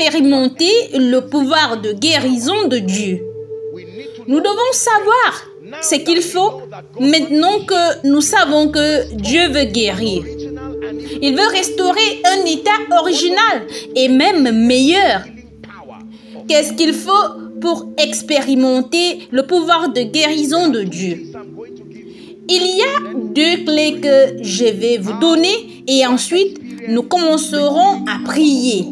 expérimenter le pouvoir de guérison de Dieu. Nous devons savoir ce qu'il faut maintenant que nous savons que Dieu veut guérir. Il veut restaurer un état original et même meilleur. Qu'est-ce qu'il faut pour expérimenter le pouvoir de guérison de Dieu? Il y a 2 clés que je vais vous donner et ensuite nous commencerons à prier.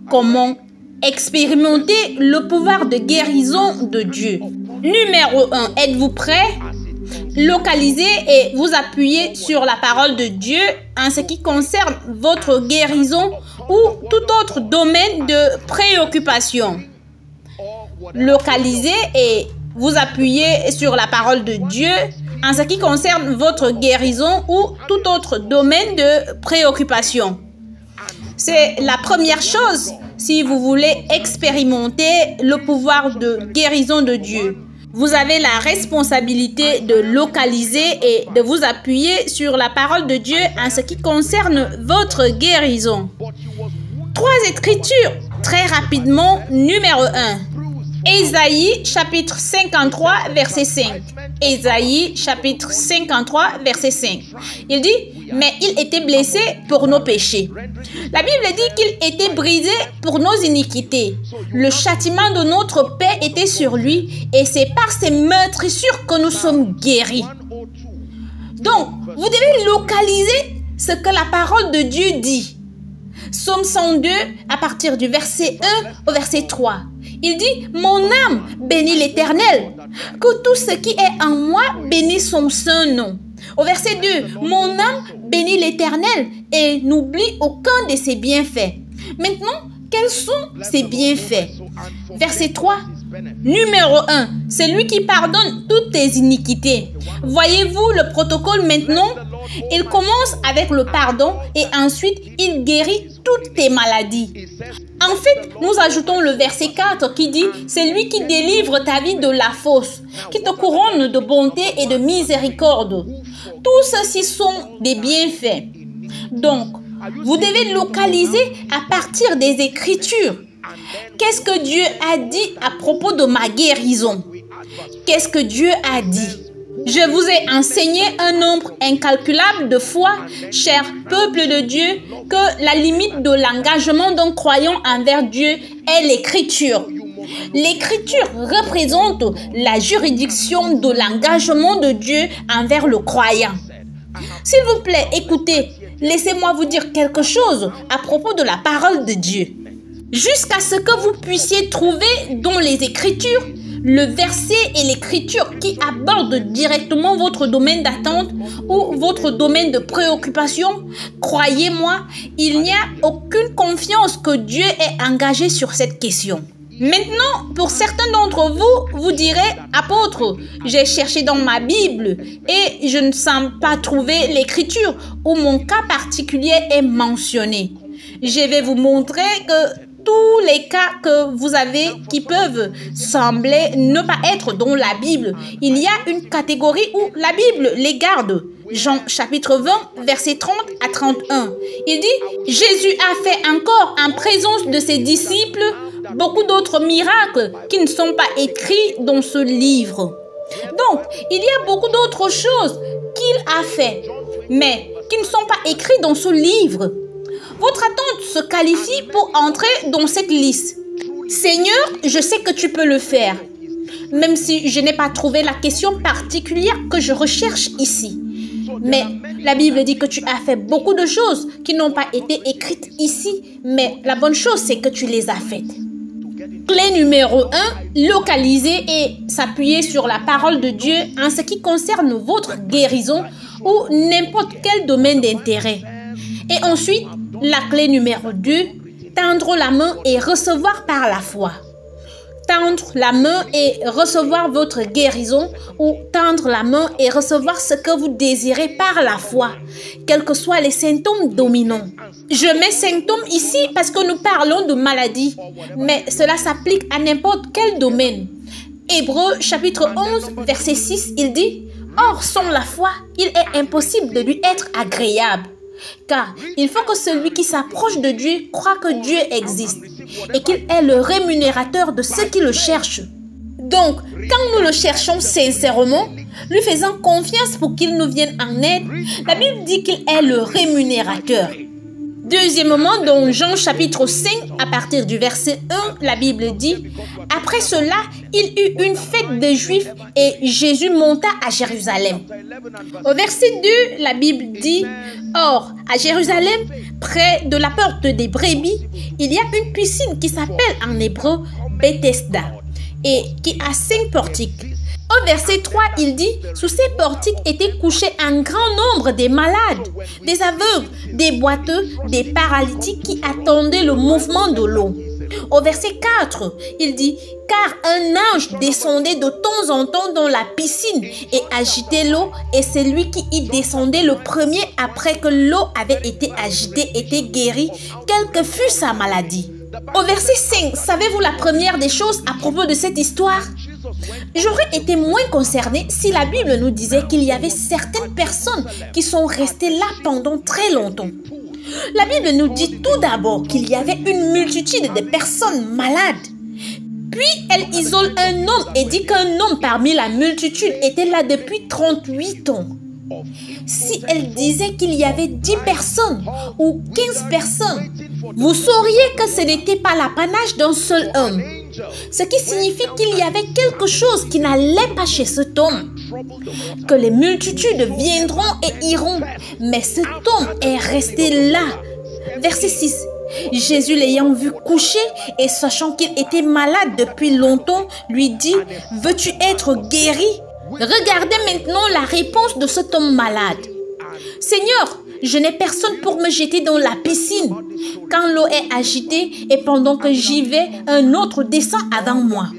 Comment expérimenter le pouvoir de guérison de Dieu? Numéro 1, êtes-vous prêts? Localisez et vous appuyez sur la parole de Dieu en ce qui concerne votre guérison ou tout autre domaine de préoccupation. Localisez et vous appuyez sur la parole de Dieu en ce qui concerne votre guérison ou tout autre domaine de préoccupation. C'est la première chose si vous voulez expérimenter le pouvoir de guérison de Dieu. Vous avez la responsabilité de localiser et de vous appuyer sur la parole de Dieu en ce qui concerne votre guérison. 3 écritures, très rapidement. Numéro 1. Ésaïe chapitre 53 verset 5. Ésaïe chapitre 53 verset 5. Il dit, mais il était blessé pour nos péchés. La Bible dit qu'il était brisé pour nos iniquités. Le châtiment de notre paix était sur lui et c'est par ses meurtrissures que nous sommes guéris. Donc, vous devez localiser ce que la parole de Dieu dit. Psaume 102 à partir du verset 1 au verset 3. Il dit, mon âme bénit l'Éternel, que tout ce qui est en moi bénisse son saint nom. Au verset 2, mon âme bénit l'Éternel et n'oublie aucun de ses bienfaits. Maintenant, quels sont ses bienfaits? Verset 3, numéro 1, c'est lui qui pardonne toutes tes iniquités. Voyez-vous le protocole maintenant? Il commence avec le pardon et ensuite il guérit toutes tes maladies. En fait, nous ajoutons le verset 4 qui dit « C'est lui qui délivre ta vie de la fosse, qui te couronne de bonté et de miséricorde. » Tout ceci sont des bienfaits. Donc, vous devez localiser à partir des Écritures. Qu'est-ce que Dieu a dit à propos de ma guérison? Qu'est-ce que Dieu a dit? Je vous ai enseigné un nombre incalculable de fois, cher peuple de Dieu, que la limite de l'engagement d'un croyant envers Dieu est l'Écriture. L'Écriture représente la juridiction de l'engagement de Dieu envers le croyant. S'il vous plaît, écoutez, laissez-moi vous dire quelque chose à propos de la parole de Dieu. Jusqu'à ce que vous puissiez trouver dans les Écritures le verset et l'écriture qui abordent directement votre domaine d'attente ou votre domaine de préoccupation, croyez-moi, il n'y a aucune confiance que Dieu ait engagée sur cette question. Maintenant, pour certains d'entre vous, vous direz, apôtre, j'ai cherché dans ma Bible et je ne sens pas trouver l'écriture où mon cas particulier est mentionné. Je vais vous montrer que tous les cas que vous avez qui peuvent sembler ne pas être dans la Bible, il y a une catégorie où la Bible les garde. Jean chapitre 20, verset 30 à 31. Il dit, Jésus a fait encore en présence de ses disciples beaucoup d'autres miracles qui ne sont pas écrits dans ce livre. Donc, il y a beaucoup d'autres choses qu'il a fait, mais qui ne sont pas écrites dans ce livre. Votre attente se qualifie pour entrer dans cette liste. Seigneur, je sais que tu peux le faire, même si je n'ai pas trouvé la question particulière que je recherche ici. Mais la Bible dit que tu as fait beaucoup de choses qui n'ont pas été écrites ici, mais la bonne chose, c'est que tu les as faites. Clé numéro 1, localiser et s'appuyer sur la parole de Dieu en ce qui concerne votre guérison ou n'importe quel domaine d'intérêt. Et ensuite, la clé numéro 2, tendre la main et recevoir par la foi. Tendre la main et recevoir votre guérison ou tendre la main et recevoir ce que vous désirez par la foi, quels que soient les symptômes dominants. Je mets symptômes ici parce que nous parlons de maladie, mais cela s'applique à n'importe quel domaine. Hébreux chapitre 11, verset 6, il dit « Or, sans la foi, il est impossible de lui être agréable. » Car il faut que celui qui s'approche de Dieu croit que Dieu existe et qu'il est le rémunérateur de ceux qui le cherchent. Donc, quand nous le cherchons sincèrement, lui faisant confiance pour qu'il nous vienne en aide, la Bible dit qu'il est le rémunérateur. Deuxièmement, dans Jean chapitre 5, à partir du verset 1, la Bible dit « Après cela, il eut une fête des Juifs et Jésus monta à Jérusalem. » Au verset 2, la Bible dit « Or, à Jérusalem, près de la porte des brebis, il y a une piscine qui s'appelle en hébreu Bethesda et qui a 5 portiques. » Au verset 3, il dit « Sous ces portiques étaient couchés un grand nombre des malades, des aveugles, des boiteux, des paralytiques qui attendaient le mouvement de l'eau. » Au verset 4, il dit « Car un ange descendait de temps en temps dans la piscine et agitait l'eau, et celui qui y descendait le premier après que l'eau avait été agitée était guéri, quelle que fût sa maladie. » Au verset 5, savez-vous la première des choses à propos de cette histoire? J'aurais été moins concernée si la Bible nous disait qu'il y avait certaines personnes qui sont restées là pendant très longtemps. La Bible nous dit tout d'abord qu'il y avait une multitude de personnes malades. Puis elle isole un homme et dit qu'un homme parmi la multitude était là depuis 38 ans. Si elle disait qu'il y avait 10 personnes ou 15 personnes, vous sauriez que ce n'était pas l'apanage d'un seul homme. Ce qui signifie qu'il y avait quelque chose qui n'allait pas chez cet homme. Que les multitudes viendront et iront, mais cet homme est resté là. Verset 6. Jésus l'ayant vu coucher et sachant qu'il était malade depuis longtemps, lui dit « Veux-tu être guéri ?» Regardez maintenant la réponse de cet homme malade. « Seigneur, je n'ai personne pour me jeter dans la piscine. Quand l'eau est agitée et pendant que j'y vais, un autre descend avant moi. »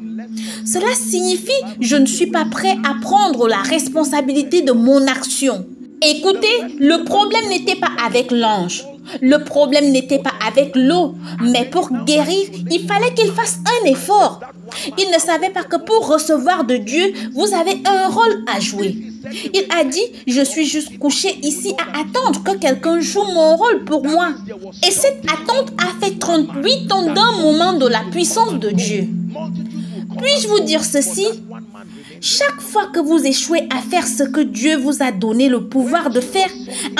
Cela signifie « Je ne suis pas prêt à prendre la responsabilité de mon action. » Écoutez, le problème n'était pas avec l'ange. Le problème n'était pas avec l'eau. Mais pour guérir, il fallait qu'il fasse un effort. Il ne savait pas que pour recevoir de Dieu, vous avez un rôle à jouer. Il a dit, je suis juste couché ici à attendre que quelqu'un joue mon rôle pour moi. Et cette attente a fait 38 ans d'un moment de la puissance de Dieu. Puis-je vous dire ceci? Chaque fois que vous échouez à faire ce que Dieu vous a donné le pouvoir de faire,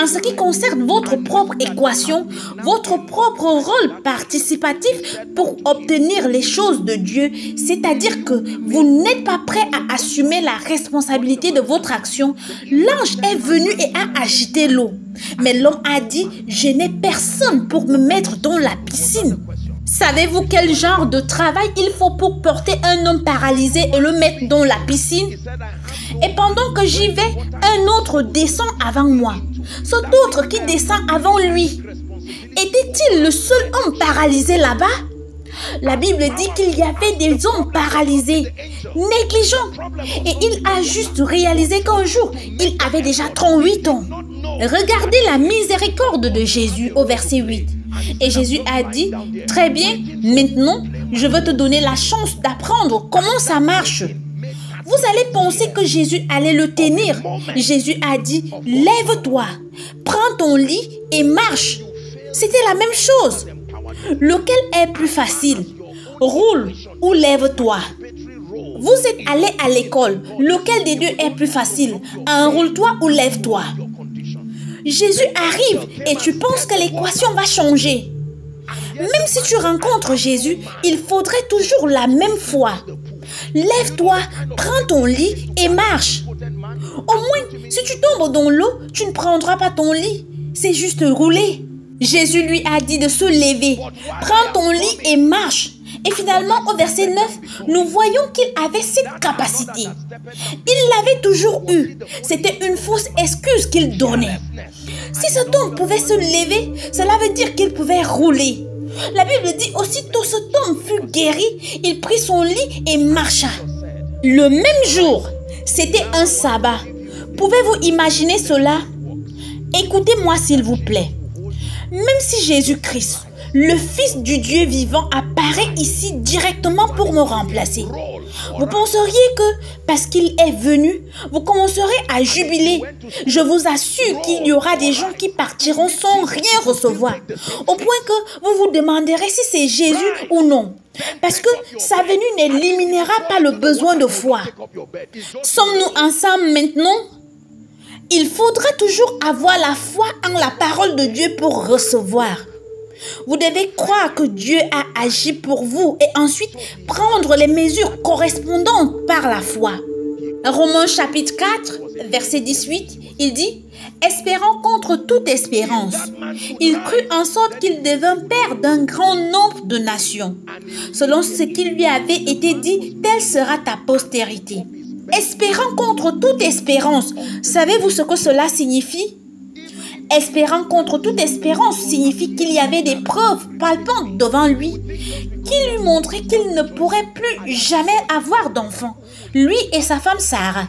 en ce qui concerne votre propre équation, votre propre rôle participatif pour obtenir les choses de Dieu, c'est-à-dire que vous n'êtes pas prêt à assumer la responsabilité de votre action, l'ange est venu et a agité l'eau. Mais l'homme a dit, je n'ai personne pour me mettre dans la piscine. Savez-vous quel genre de travail il faut pour porter un homme paralysé et le mettre dans la piscine? Et pendant que j'y vais, un autre descend avant moi. Cet autre qui descend avant lui. Était-il le seul homme paralysé là-bas? La Bible dit qu'il y avait des hommes paralysés, négligents. Et il a juste réalisé qu'un jour, il avait déjà 38 ans. Regardez la miséricorde de Jésus au verset 8. Et Jésus a dit, très bien, maintenant, je veux te donner la chance d'apprendre comment ça marche. Vous allez penser que Jésus allait le tenir. Jésus a dit, lève-toi, prends ton lit et marche. C'était la même chose. Lequel est plus facile? Roule ou lève-toi? Vous êtes allé à l'école. Lequel des deux est plus facile? Enroule-toi ou lève-toi? Jésus arrive et tu penses que l'équation va changer. Même si tu rencontres Jésus, il faudrait toujours la même foi. Lève-toi, prends ton lit et marche. Au moins, si tu tombes dans l'eau, tu ne prendras pas ton lit. C'est juste rouler. Jésus lui a dit de se lever. Prends ton lit et marche. Et finalement, au verset 9, nous voyons qu'il avait cette capacité. Il l'avait toujours eu. C'était une fausse excuse qu'il donnait. Si cet homme pouvait se lever, cela veut dire qu'il pouvait rouler. La Bible dit aussitôt cet homme fut guéri, il prit son lit et marcha. Le même jour, c'était un sabbat. Pouvez-vous imaginer cela? Écoutez-moi s'il vous plaît. Même si Jésus-Christ, le Fils du Dieu vivant apparaît ici directement pour me remplacer. Vous penseriez que parce qu'il est venu, vous commencerez à jubiler. Je vous assure qu'il y aura des gens qui partiront sans rien recevoir, au point que vous vous demanderez si c'est Jésus ou non. Parce que sa venue n'éliminera pas le besoin de foi. Sommes-nous ensemble maintenant? Il faudra toujours avoir la foi en la parole de Dieu pour recevoir. Vous devez croire que Dieu a agi pour vous et ensuite prendre les mesures correspondantes par la foi. Romains chapitre 4, verset 18, il dit « Espérant contre toute espérance, il crut en sorte qu'il devint père d'un grand nombre de nations. Selon ce qui lui avait été dit, telle sera ta postérité. » Espérant contre toute espérance, savez-vous ce que cela signifie? Espérant contre toute espérance signifie qu'il y avait des preuves palpantes devant lui qui lui montraient qu'il ne pourrait plus jamais avoir d'enfant, lui et sa femme Sarah.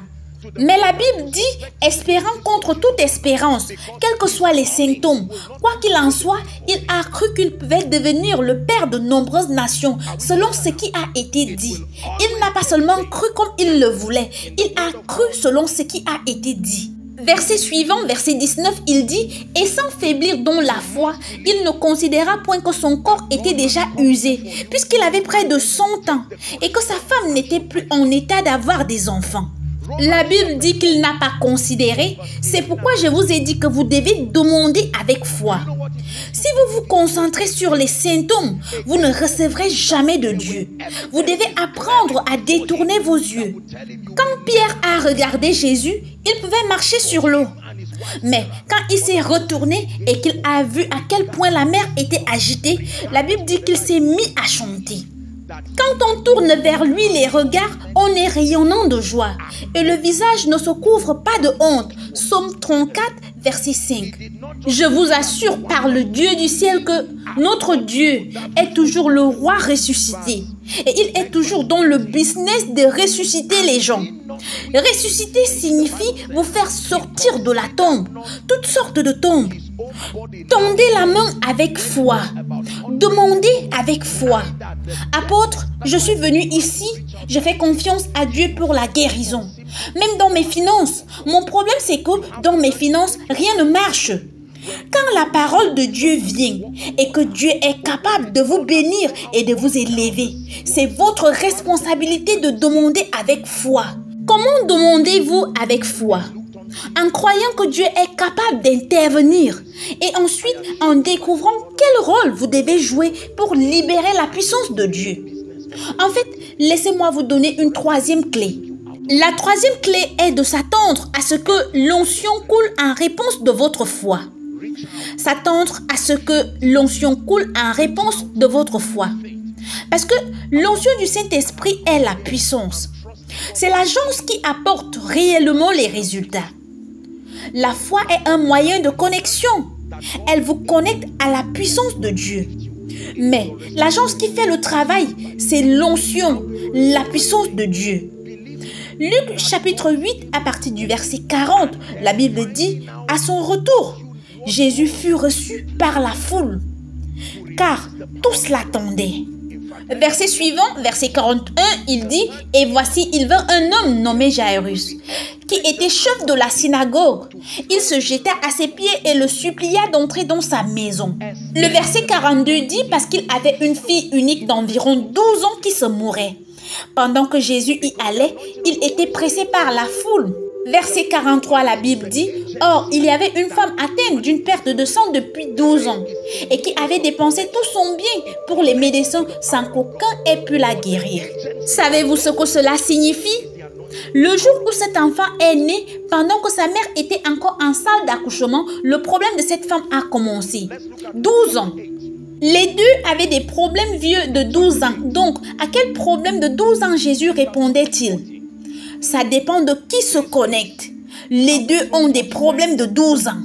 Mais la Bible dit espérant contre toute espérance, quels que soient les symptômes. Quoi qu'il en soit, il a cru qu'il pouvait devenir le père de nombreuses nations selon ce qui a été dit. Il n'a pas seulement cru comme il le voulait, il a cru selon ce qui a été dit. Verset suivant, verset 19, il dit « Et sans faiblir dans la foi, il ne considéra point que son corps était déjà usé, puisqu'il avait près de 100 ans, et que sa femme n'était plus en état d'avoir des enfants. » La Bible dit qu'il n'a pas considéré, c'est pourquoi je vous ai dit que vous devez demander avec foi. Si vous vous concentrez sur les symptômes, vous ne recevrez jamais de Dieu. Vous devez apprendre à détourner vos yeux. Quand Pierre a regardé Jésus, il pouvait marcher sur l'eau. Mais quand il s'est retourné et qu'il a vu à quel point la mer était agitée, la Bible dit qu'il s'est mis à chanter. Quand on tourne vers lui les regards, on est rayonnant de joie et le visage ne se couvre pas de honte. Psaume 34, verset 5. Je vous assure par le Dieu du ciel que notre Dieu est toujours le roi ressuscité et il est toujours dans le business de ressusciter les gens. Ressusciter signifie vous faire sortir de la tombe, toutes sortes de tombes. Tendez la main avec foi. Demandez avec foi. Apôtre, je suis venu ici, je fais confiance à Dieu pour la guérison. Même dans mes finances, mon problème c'est que dans mes finances, rien ne marche. Quand la parole de Dieu vient et que Dieu est capable de vous bénir et de vous élever, c'est votre responsabilité de demander avec foi. Comment demandez-vous avec foi? En croyant que Dieu est capable d'intervenir et ensuite en découvrant quel rôle vous devez jouer pour libérer la puissance de Dieu. En fait, laissez-moi vous donner une troisième clé. La troisième clé est de s'attendre à ce que l'onction coule en réponse de votre foi. S'attendre à ce que l'onction coule en réponse de votre foi. Parce que l'onction du Saint-Esprit est la puissance. C'est l'agence qui apporte réellement les résultats. La foi est un moyen de connexion. Elle vous connecte à la puissance de Dieu. Mais l'agence qui fait le travail, c'est l'onction, la puissance de Dieu. Luc chapitre 8, à partir du verset 40, la Bible dit « À son retour, Jésus fut reçu par la foule, car tous l'attendaient. » Verset suivant, verset 41, il dit « Et voici, il vint un homme nommé Jairus, qui était chef de la synagogue. Il se jeta à ses pieds et le supplia d'entrer dans sa maison. » Le verset 42 dit « Parce qu'il avait une fille unique d'environ 12 ans qui se mourait. Pendant que Jésus y allait, il était pressé par la foule. » Verset 43, la Bible dit « Or, il y avait une femme atteinte d'une perte de sang depuis 12 ans et qui avait dépensé tout son bien pour les médecins sans qu'aucun ait pu la guérir. » Savez-vous ce que cela signifie? Le jour où cet enfant est né, pendant que sa mère était encore en salle d'accouchement, le problème de cette femme a commencé. 12 ans. Les deux avaient des problèmes vieux de 12 ans. Donc, à quel problème de 12 ans Jésus répondait-il? Ça dépend de qui se connecte. Les deux ont des problèmes de 12 ans.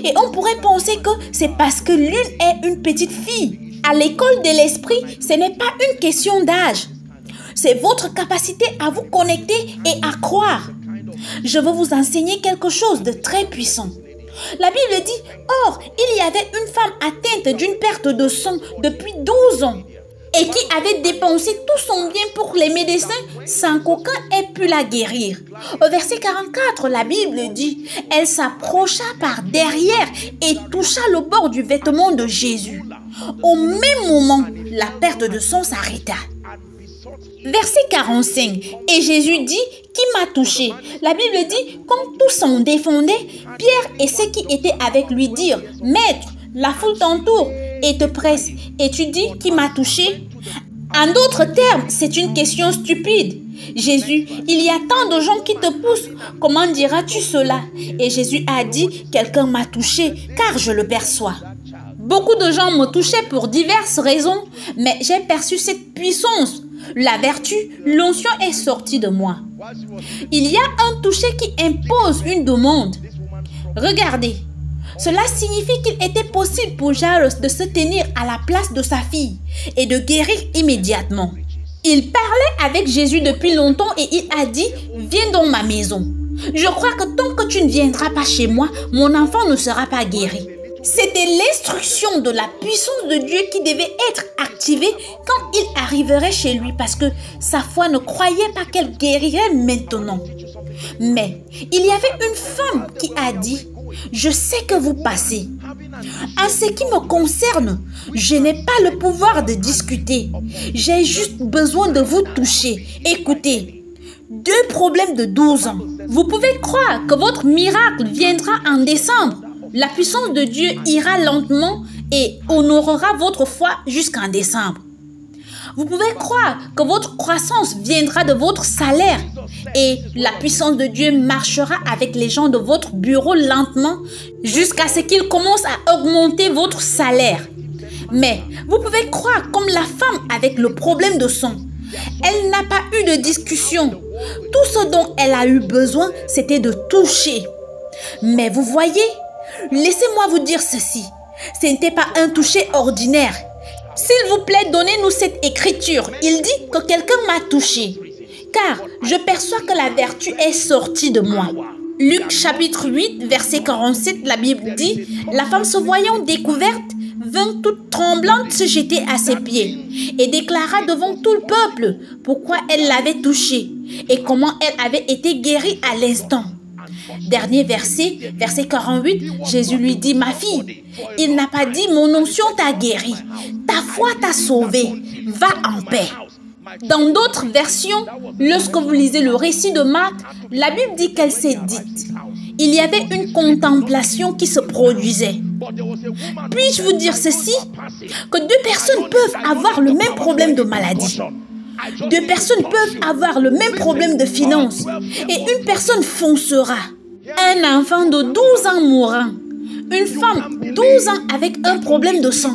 Et on pourrait penser que c'est parce que l'une est une petite fille. À l'école de l'esprit, ce n'est pas une question d'âge. C'est votre capacité à vous connecter et à croire. Je veux vous enseigner quelque chose de très puissant. La Bible dit, or, il y avait une femme atteinte d'une perte de sang depuis 12 ans et qui avait dépensé tout son bien pour les médecins sans qu'aucun ait pu la guérir. Au verset 44, la Bible dit, elle s'approcha par derrière et toucha le bord du vêtement de Jésus. Au même moment, la perte de sang s'arrêta. Verset 45, et Jésus dit, qui m'a touché? La Bible dit, comme tous s'en défendaient, Pierre et ceux qui étaient avec lui dirent, Maître, la foule t'entoure et te presse, et tu dis, qui m'a touché? En d'autres termes, c'est une question stupide. Jésus, il y a tant de gens qui te poussent, comment diras-tu cela? Et Jésus a dit, quelqu'un m'a touché, car je le perçois. Beaucoup de gens me touchaient pour diverses raisons, mais j'ai perçu cette puissance. La vertu, l'onction est sortie de moi. Il y a un toucher qui impose une demande. Regardez, cela signifie qu'il était possible pour Jairus de se tenir à la place de sa fille et de guérir immédiatement. Il parlait avec Jésus depuis longtemps et il a dit, viens dans ma maison. Je crois que tant que tu ne viendras pas chez moi, mon enfant ne sera pas guéri. C'était l'instruction de la puissance de Dieu qui devait être activée quand il arriverait chez lui parce que sa foi ne croyait pas qu'elle guérirait maintenant. Mais il y avait une femme qui a dit, je sais que vous passez. En ce qui me concerne, je n'ai pas le pouvoir de discuter. J'ai juste besoin de vous toucher. Écoutez, 2 problèmes de 12 ans. Vous pouvez croire que votre miracle viendra en décembre. La puissance de Dieu ira lentement et honorera votre foi jusqu'en décembre. Vous pouvez croire que votre croissance viendra de votre salaire et la puissance de Dieu marchera avec les gens de votre bureau lentement jusqu'à ce qu'il commence à augmenter votre salaire. Mais vous pouvez croire comme la femme avec le problème de sang. Elle n'a pas eu de discussion. Tout ce dont elle a eu besoin, c'était de toucher. Mais vous voyez, laissez-moi vous dire ceci. Ce n'était pas un toucher ordinaire. S'il vous plaît, donnez-nous cette écriture. Il dit que quelqu'un m'a touché. Car je perçois que la vertu est sortie de moi. Luc chapitre 8, verset 47, la Bible dit, la femme se voyant découverte, vint toute tremblante se jeter à ses pieds et déclara devant tout le peuple pourquoi elle l'avait touché et comment elle avait été guérie à l'instant. Dernier verset, verset 48, Jésus lui dit, ma fille, il n'a pas dit mon onction t'a guéri, ta foi t'a sauvé, va en paix. Dans d'autres versions, lorsque vous lisez le récit de Marc, la Bible dit qu'elle s'est dite. Il y avait une contemplation qui se produisait. Puis-je vous dire ceci, que 2 personnes peuvent avoir le même problème de maladie. 2 personnes peuvent avoir le même problème de finances et une personne foncera. Un enfant de 12 ans mourra. Une femme 12 ans avec un problème de sang.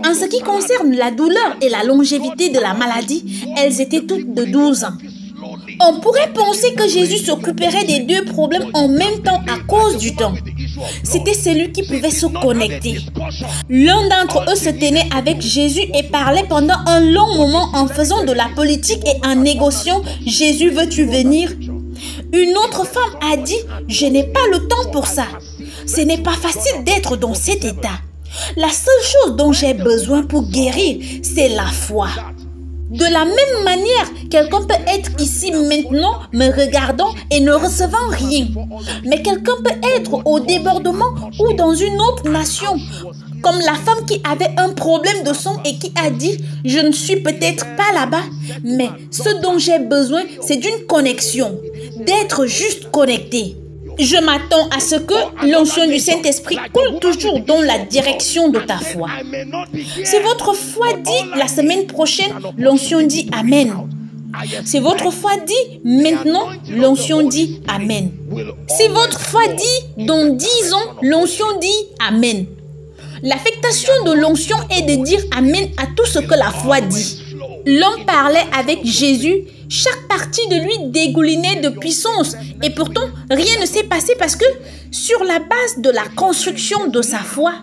En ce qui concerne la douleur et la longévité de la maladie, elles étaient toutes de 12 ans. On pourrait penser que Jésus s'occuperait des 2 problèmes en même temps à cause du temps. C'était celui qui pouvait se connecter. L'un d'entre eux se tenait avec Jésus et parlait pendant un long moment en faisant de la politique et en négociant « Jésus, veux-tu venir ?» Une autre femme a dit « Je n'ai pas le temps pour ça. Ce n'est pas facile d'être dans cet état. La seule chose dont j'ai besoin pour guérir, c'est la foi. » De la même manière, quelqu'un peut être ici maintenant, me regardant et ne recevant rien. Mais quelqu'un peut être au débordement ou dans une autre nation. Comme la femme qui avait un problème de sang et qui a dit « Je ne suis peut-être pas là-bas, mais ce dont j'ai besoin, c'est d'une connexion, d'être juste connecté. » Je m'attends à ce que l'onction du Saint-Esprit coule toujours dans la direction de ta foi. Si votre foi dit la semaine prochaine, l'onction dit Amen. Si votre foi dit maintenant, l'onction dit Amen. Si votre foi dit dans 10 ans, l'onction dit Amen. L'affectation de l'onction est de dire Amen à tout ce que la foi dit. L'homme parlait avec Jésus, chaque partie de lui dégoulinait de puissance et pourtant rien ne s'est passé parce que sur la base de la construction de sa foi,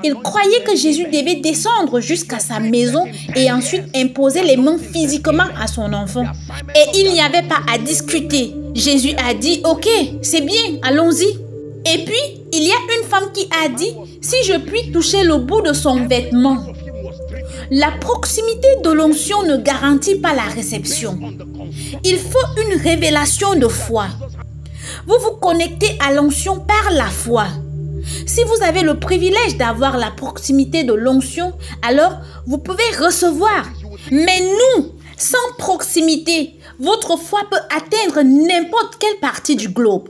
il croyait que Jésus devait descendre jusqu'à sa maison et ensuite imposer les mains physiquement à son enfant. Et il n'y avait pas à discuter. Jésus a dit « Ok, c'est bien, allons-y ». Et puis, Il y a une femme qui a dit, si je puis toucher le bout de son vêtement. La proximité de l'onction ne garantit pas la réception. Il faut une révélation de foi. Vous vous connectez à l'onction par la foi. Si vous avez le privilège d'avoir la proximité de l'onction, alors vous pouvez recevoir. Mais nous, sans proximité, votre foi peut atteindre n'importe quelle partie du globe.